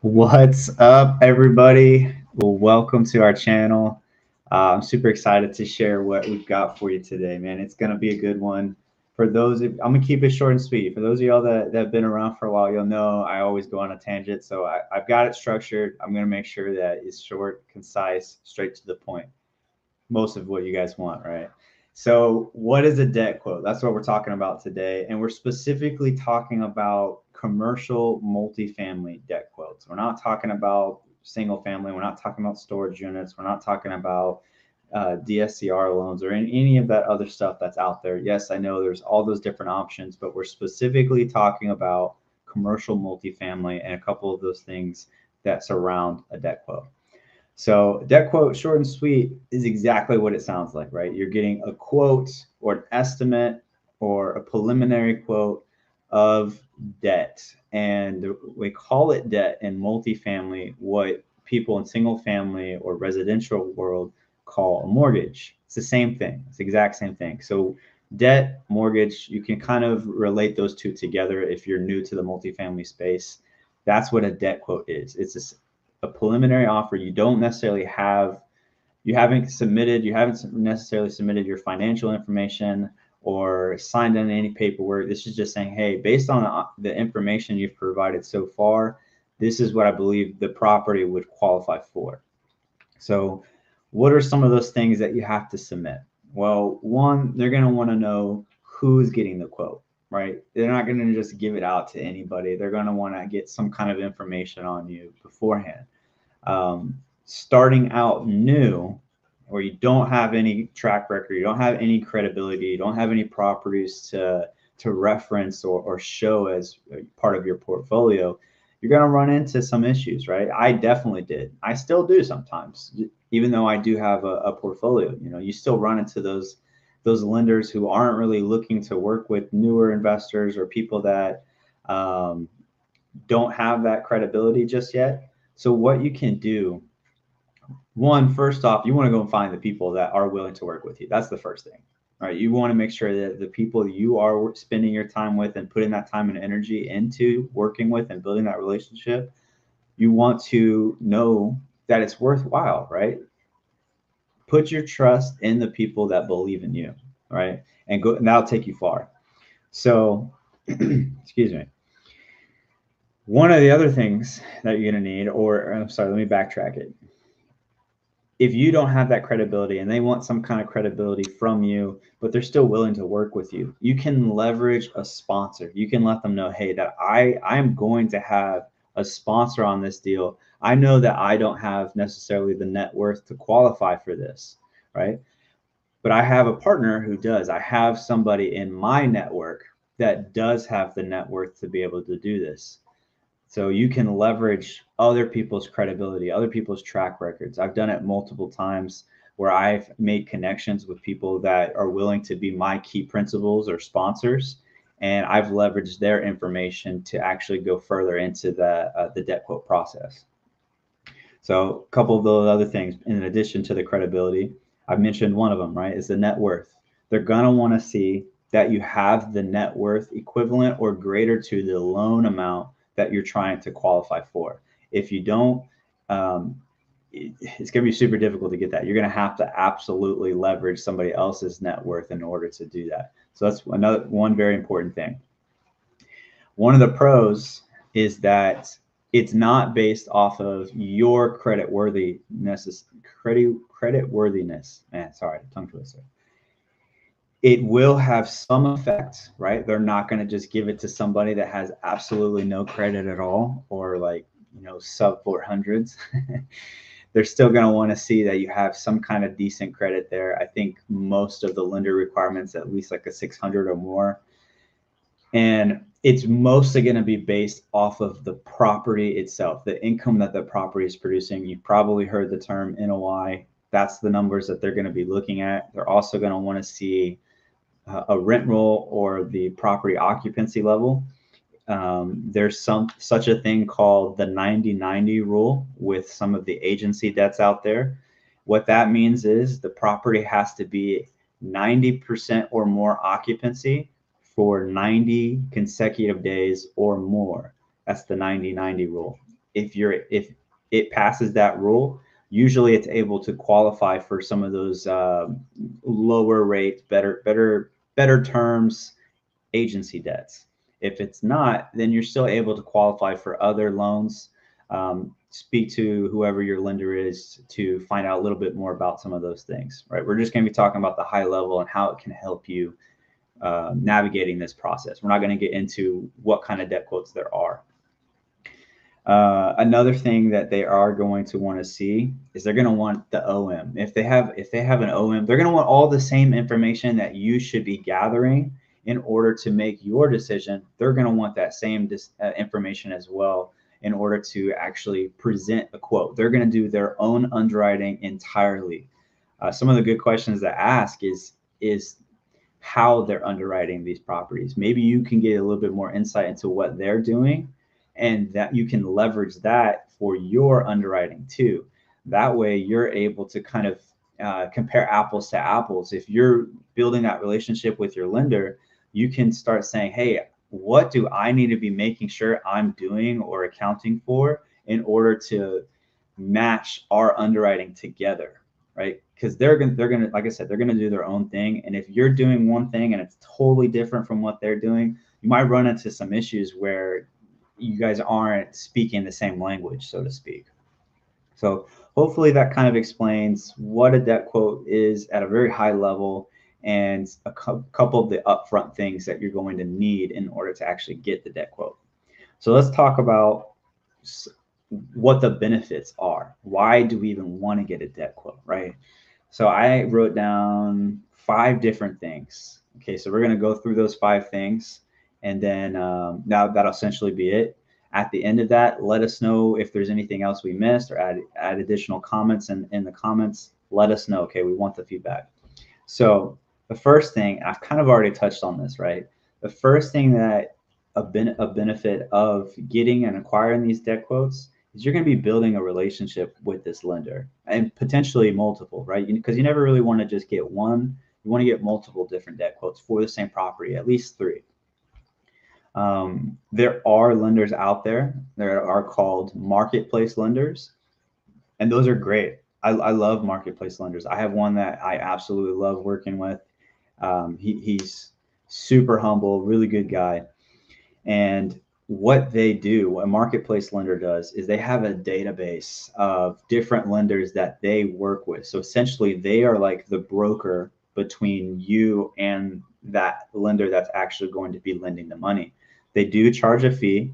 What's up, everybody? Well, welcome to our channel. I'm super excited to share what we've got for you today, man. It's going to be a good one. I'm going to keep it short and sweet. For those of y'all that have been around for a while, you'll know I always go on a tangent. So I've got it structured. I'm going to make sure that it's short, concise, straight to the point. Most of what you guys want, right? So, what is a debt quote? That's what we're talking about today. And we're specifically talking about commercial multifamily debt quotes. We're not talking about single family. We're not talking about storage units. We're not talking about DSCR loans or any of that other stuff that's out there. Yes, I know there's all those different options, but we're specifically talking about commercial multifamily and a couple of those things that surround a debt quote. So debt quote, short and sweet, is exactly what it sounds like, right? You're getting a quote or an estimate or a preliminary quote of debt. And we call it debt in multifamily, what people in single family or residential world call a mortgage. It's the same thing. It's the exact same thing. So debt, mortgage, you can kind of relate those two together if you're new to the multifamily space. That's what a debt quote is. It's a preliminary offer. You don't necessarily have, you haven't necessarily submitted your financial information or signed on any paperwork. This is just saying, hey, based on the information you've provided so far, this is what I believe the property would qualify for. So what are some of those things that you have to submit? Well, one, they're going to want to know who's getting the quote, right? They're not going to just give it out to anybody. They're going to want to get some kind of information on you beforehand. Starting out new, where you don't have any track record, you don't have any credibility, you don't have any properties to reference or show as part of your portfolio, you're going to run into some issues, right? I definitely did. I still do sometimes, even though I do have a portfolio. You know, you still run into those lenders who aren't really looking to work with newer investors or people that don't have that credibility just yet. So what you can do, one, first off, you want to go and find the people that are willing to work with you. That's the first thing, right? You want to make sure that the people you are spending your time with and putting that time and energy into working with and building that relationship, you want to know that it's worthwhile, right? Put your trust in the people that believe in you, right? And that'll take you far. So, excuse me. One of the other things that you're going to need, or I'm sorry, let me backtrack it. If you don't have that credibility and they want some kind of credibility from you, but they're still willing to work with you, you can leverage a sponsor. You can let them know, hey, that I'm going to have a sponsor on this deal. I know that I don't have necessarily the net worth to qualify for this, right? But I have a partner who does. I have somebody in my network that does have the net worth to be able to do this. So you can leverage other people's credibility, other people's track records. I've done it multiple times where I've made connections with people that are willing to be my key principals or sponsors, and I've leveraged their information to actually go further into the debt quote process. So a couple of those other things, in addition to the credibility, I've mentioned one of them, right, is the net worth. They're going to want to see that you have the net worth equivalent or greater to the loan amount that you're trying to qualify for. If you don't, it's going to be super difficult to get that. You're going to have to absolutely leverage somebody else's net worth in order to do that. So that's one very important thing. One of the pros is that it's not based off of your credit worthiness. Man, sorry, tongue twister. It will have some effect, right? They're not going to just give it to somebody that has absolutely no credit at all, or like, sub 400s. They're still going to want to see that you have some kind of decent credit there. I think most of the lender requirements, at least like a 600 or more. And it's mostly going to be based off of the property itself, the income that the property is producing. You've probably heard the term NOI. That's the numbers that they're going to be looking at. They're also going to want to see a rent roll or the property occupancy level. There's such a thing called the 90-90 rule with some of the agency debts out there. What that means is the property has to be 90% or more occupancy for 90 consecutive days or more. That's the 90-90 rule. if it passes that rule, usually it's able to qualify for some of those lower rates, better terms, agency debts. If it's not, then you're still able to qualify for other loans. Speak to whoever your lender is to find out a little bit more about some of those things, right? We're just going to be talking about the high level and how it can help you navigating this process. We're not going to get into what kind of debt quotes there are. Another thing that they are going to want to see is they're going to want the OM. If they have an OM, they're going to want all the same information that you should be gathering in order to make your decision. They're going to want that same information as well in order to actually present a quote. They're going to do their own underwriting entirely. Some of the good questions to ask is how they're underwriting these properties. Maybe you can get a little bit more insight into what they're doing, and that you can leverage that for your underwriting too. That way you're able to kind of compare apples to apples. If you're building that relationship with your lender, you can start saying, hey, what do I need to be making sure I'm doing or accounting for in order to match our underwriting together, right? Because they're gonna, like I said, they're gonna do their own thing. And if you're doing one thing and it's totally different from what they're doing, you might run into some issues where you guys aren't speaking the same language, so to speak. So hopefully that kind of explains what a debt quote is at a very high level, and a couple of the upfront things that you're going to need in order to actually get the debt quote. So let's talk about what the benefits are. Why do we even want to get a debt quote, right? So I wrote down 5 different things. Okay, so we're going to go through those 5 things, and then now that'll essentially be it. At the end of that, let us know if there's anything else we missed, or add additional comments in the comments. Let us know. Okay, we want the feedback. So the first thing, I've kind of already touched on this, right? The first thing that a benefit of getting and acquiring these debt quotes is you're going to be building a relationship with this lender, and potentially multiple, right? Because you never really want to just get one. You want to get multiple different debt quotes for the same property, at least 3. There are lenders out there that are called marketplace lenders, and those are great. I love marketplace lenders. I have one that I absolutely love working with. He's super humble, really good guy. And what they do, what a marketplace lender does, is they have a database of different lenders that they work with. So essentially, they are like the broker between you and that lender that's actually going to be lending the money. They do charge a fee.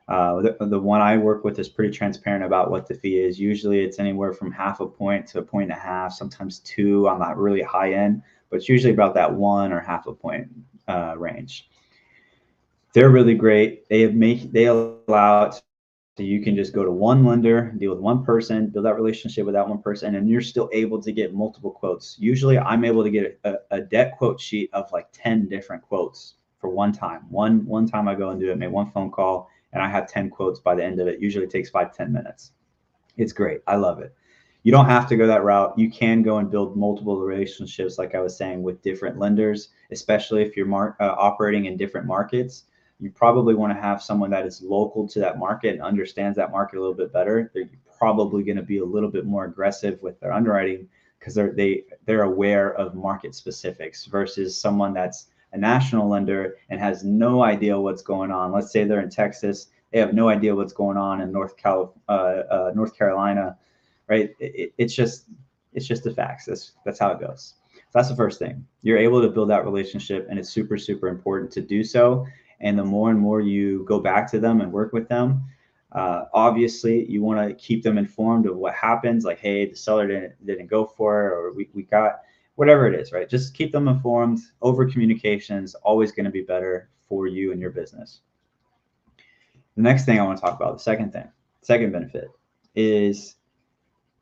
The one I work with is pretty transparent about what the fee is. Usually it's anywhere from 0.5 point to 1.5, sometimes 2 on that really high end, but it's usually about that 1 or 0.5 point range. They're really great. They allow it so you can just go to one lender, deal with one person, build that relationship with that one person, and you're still able to get multiple quotes. Usually I'm able to get a debt quote sheet of like 10 different quotes for one time. One time I go and do it, make one phone call, and I have 10 quotes by the end of it. Usually it takes 5-10 minutes. It's great. I love it. You don't have to go that route. You can go and build multiple relationships, like I was saying, with different lenders, especially if you're operating in different markets. You probably want to have someone that is local to that market and understands that market a little bit better. They're probably going to be a little bit more aggressive with their underwriting because they're aware of market specifics, versus someone that's a national lender and has no idea what's going on. Let's say they're in Texas, they have no idea what's going on in North Carolina, right? It's just the facts. That's how it goes. So that's the first thing. You're able to build that relationship, and it's super, super important to do so. And the more and more you go back to them and work with them, obviously you want to keep them informed of what happens. Like, hey, the seller didn't go for it, or we got whatever it is, right? Just keep them informed. Over communication is always going to be better for you and your business. The next thing I want to talk about, second benefit, is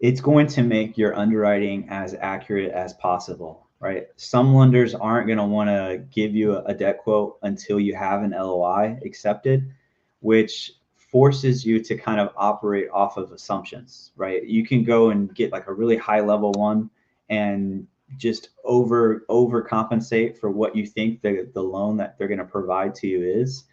it's going to make your underwriting as accurate as possible, right? Some lenders aren't going to want to give you a debt quote until you have an LOI accepted, which forces you to kind of operate off of assumptions, right? You can go and get like a really high level one and just overcompensate for what you think the loan that they're going to provide to you is.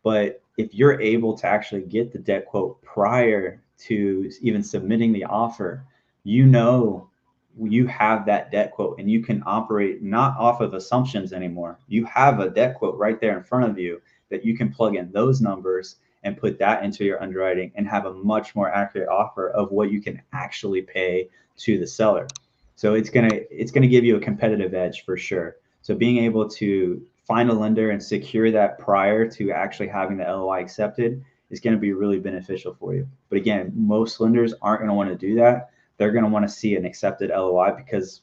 But if you're able to actually get the debt quote prior to even submitting the offer, you know you have that debt quote and you can operate not off of assumptions anymore. You have a debt quote right there in front of you that you can plug in those numbers and put that into your underwriting and have a much more accurate offer of what you can actually pay to the seller. So it's gonna give you a competitive edge for sure. So being able to find a lender and secure that prior to actually having the LOI accepted is going to be really beneficial for you. But again, most lenders aren't going to want to do that. They're going to want to see an accepted LOI because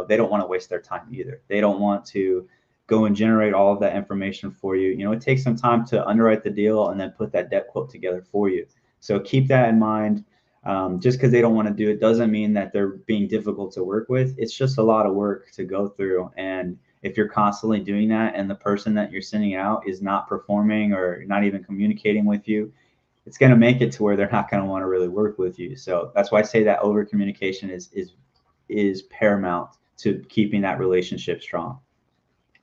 they don't want to waste their time either. They don't want to go and generate all of that information for you. It takes some time to underwrite the deal and then put that debt quote together for you. So keep that in mind. Just because they don't want to do it doesn't mean that they're being difficult to work with. It's just a lot of work to go through. And if you're constantly doing that and the person that you're sending out is not performing or not even communicating with you, it's going to make it to where they're not going to want to really work with you. So that's why I say that over communication is paramount to keeping that relationship strong.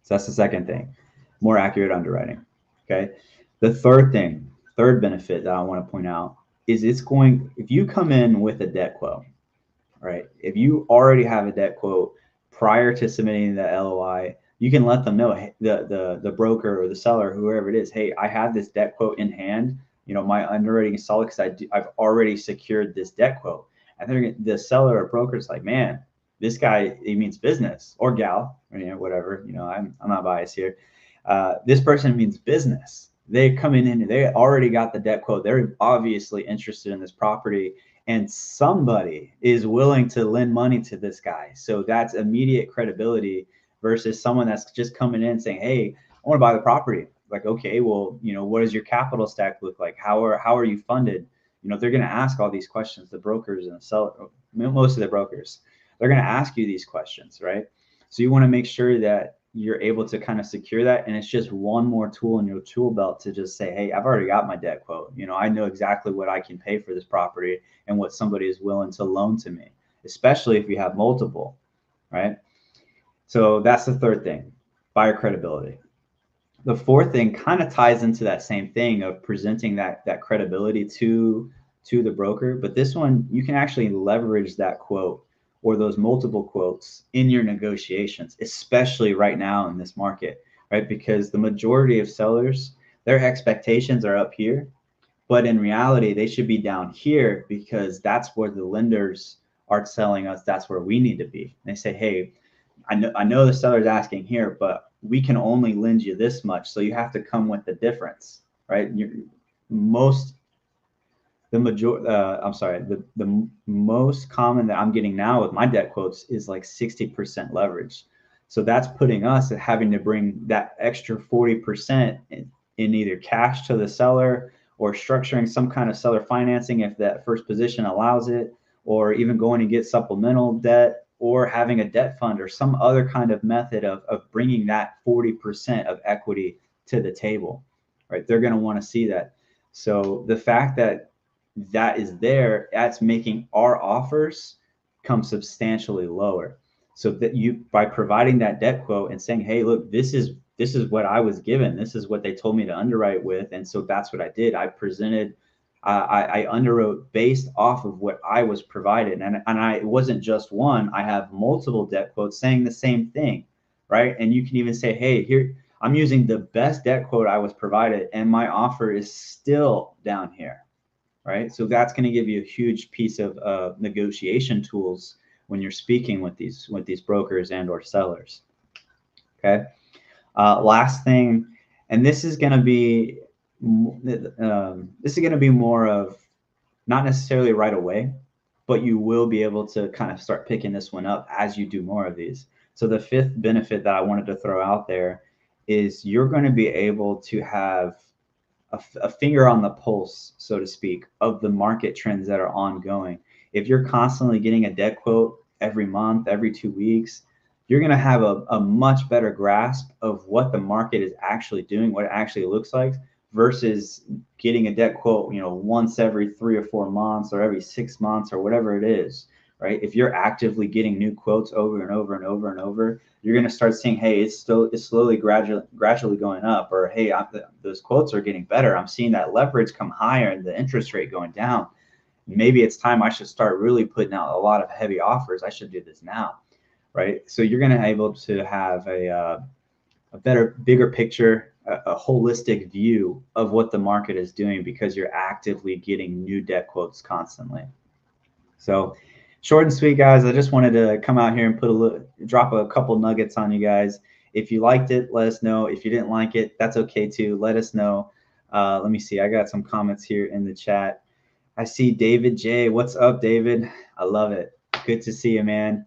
So that's the second thing, more accurate underwriting. Okay. The third benefit that I want to point out is if you come in with a debt quote, right? If you already have a debt quote prior to submitting the LOI, you can let them know, hey, the broker or the seller, whoever it is, hey, I have this debt quote in hand. My underwriting is solid because I've already secured this debt quote. And the seller or broker is like, man, this guy, he means business, or gal, or, whatever. I'm not biased here. This person means business. They come in and they already got the debt quote. They're obviously interested in this property, and somebody is willing to lend money to this guy. So that's immediate credibility versus someone that's just coming in saying, hey, I want to buy the property. Like, okay, well, what does your capital stack look like? How are you funded? They're going to ask all these questions, the brokers and the seller, most of the brokers, they're going to ask you these questions, right? So you want to make sure that you're able to kind of secure that. And it's just one more tool in your tool belt to just say, hey, I've already got my debt quote. I know exactly what I can pay for this property and what somebody is willing to loan to me, especially if you have multiple, right? So that's the third thing, buyer credibility. The fourth thing kind of ties into that same thing of presenting that credibility to the broker. But this one, you can actually leverage that quote or those multiple quotes in your negotiations, especially right now in this market, right? Because the majority of sellers, their expectations are up here, but in reality, they should be down here because that's where the lenders are telling us that's where we need to be. They say, hey, I know the seller's asking here, but we can only lend you this much. So you have to come with the difference, right? The most common that I'm getting now with my debt quotes is like 60% leverage. So that's putting us at having to bring that extra 40% in either cash to the seller or structuring some kind of seller financing if that first position allows it, or even going to get supplemental debt or having a debt fund or some other kind of method of bringing that 40% of equity to the table, right? They're going to want to see that. So the fact that is there, that's making our offers come substantially lower. So that by providing that debt quote and saying, hey, look, this is what I was given. This is what they told me to underwrite with. And so that's what I did. I presented, I underwrote based off of what I was provided. And it wasn't just one, I have multiple debt quotes saying the same thing, right? And you can even say, hey, here, I'm using the best debt quote I was provided and my offer is still down here. Right. So that's going to give you a huge piece of negotiation tools when you're speaking with these brokers and or sellers. Okay. Last thing, and this is going to be more of not necessarily right away, but you will be able to kind of start picking this one up as you do more of these. So the fifth benefit that I wanted to throw out there is you're going to be able to have a finger on the pulse, so to speak, of the market trends that are ongoing. If you're constantly getting a debt quote every month, every 2 weeks, you're going to have a much better grasp of what the market is actually doing, what it actually looks like, versus getting a debt quote, once every 3 or 4 months or every 6 months or whatever it is, right? If you're actively getting new quotes over and over and over and over, you're going to start seeing, hey, it's slowly gradually going up, or hey, those quotes are getting better. I'm seeing that leverage come higher and the interest rate going down. Maybe it's time I should start really putting out a lot of heavy offers. I should do this now, right? So you're going to be able to have a better, bigger picture, a holistic view of what the market is doing because you're actively getting new debt quotes constantly. So short and sweet, guys. I just wanted to come out here and drop a couple nuggets on you guys. If you liked it, let us know. If you didn't like it, that's okay too. Let us know. Let me see. I got some comments here in the chat. I see David J. What's up, David? I love it. Good to see you, man.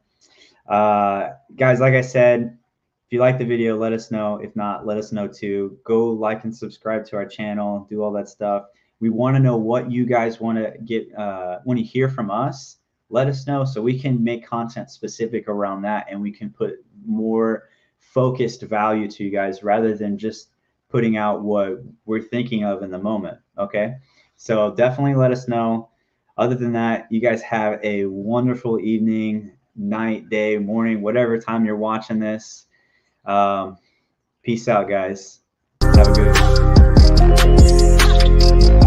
Guys, like I said, if you like the video, let us know. If not, let us know too. Go like and subscribe to our channel. Do all that stuff. We want to know what you guys want to hear from us. Let us know so we can make content specific around that, and we can put more focused value to you guys rather than just putting out what we're thinking of in the moment. Okay, so definitely let us know. Other than that, you guys have a wonderful evening, night, day, morning, whatever time you're watching this. Peace out, guys. Have a good one.